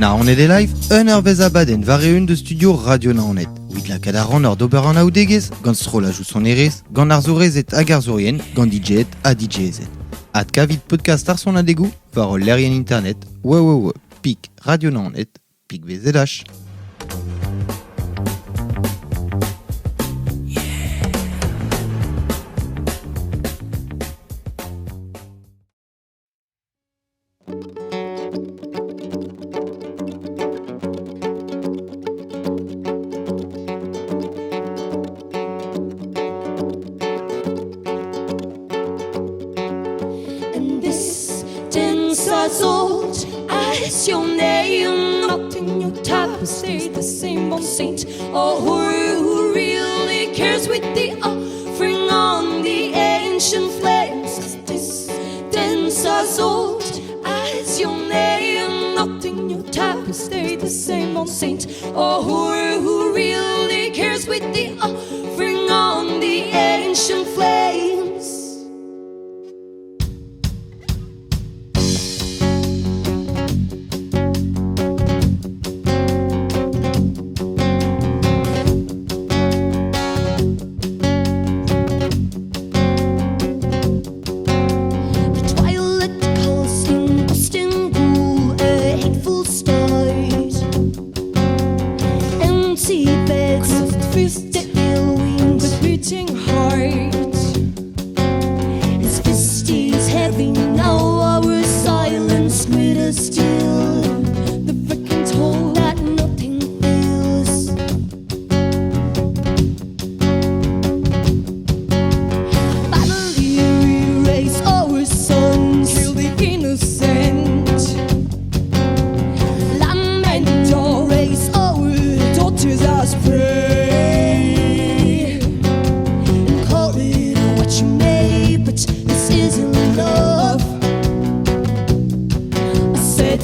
Naonet e live, un vez abaden var eun de studio Radio Naonet. Ouid la kadaran ur d'ober an aoudegez, gant strolajou son erez, gant ar zorezet hag ar zorien, gant DJet a DJezet. Ad kavit podcast ar son adegou, var ol lerien internet, pik Radio Naonet, pik VZH. Old as your name, not in your type, stay the same old saint. Oh, who really cares with the offering on the ancient flames? This dance as old as your name, not in your type, stay the same old saint. Oh, who really cares with the offering on the ancient flames?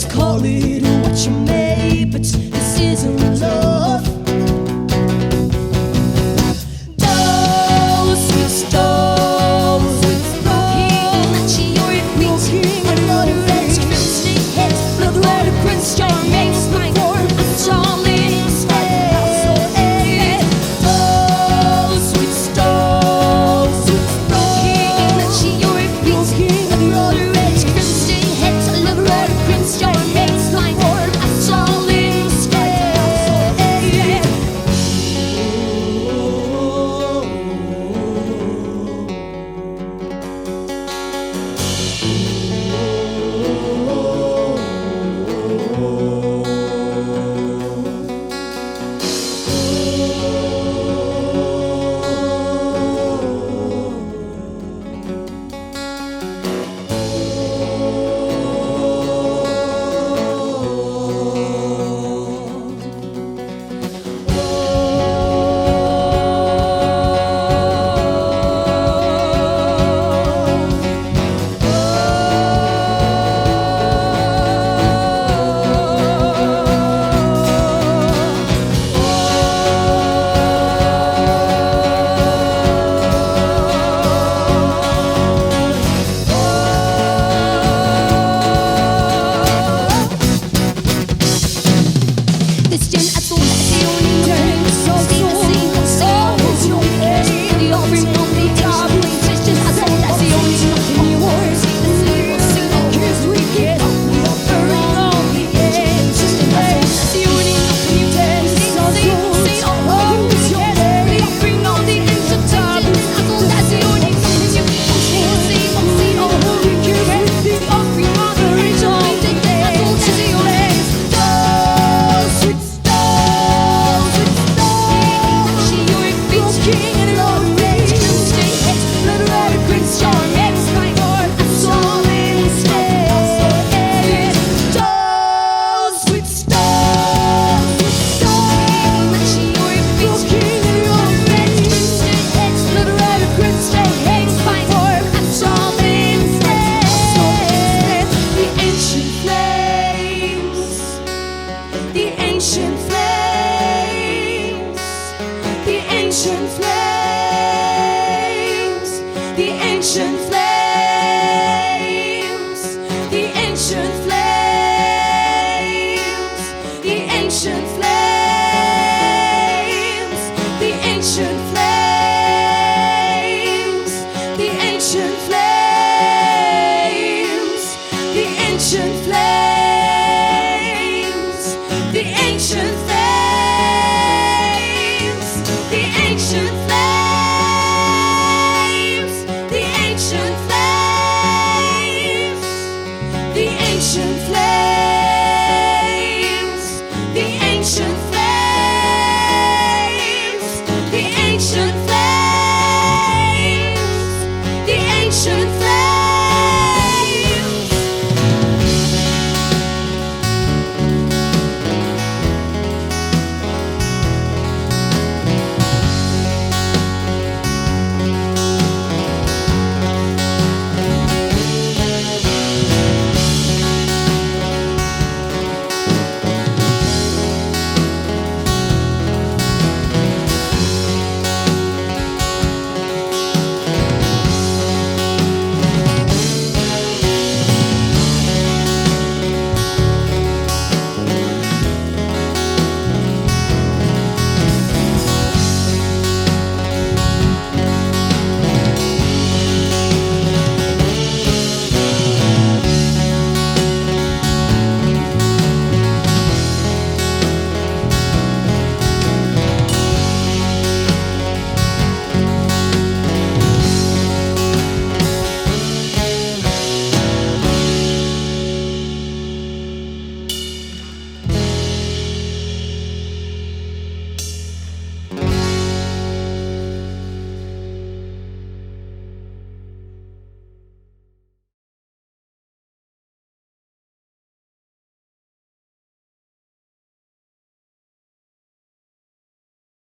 Call it what you may, but this isn't love.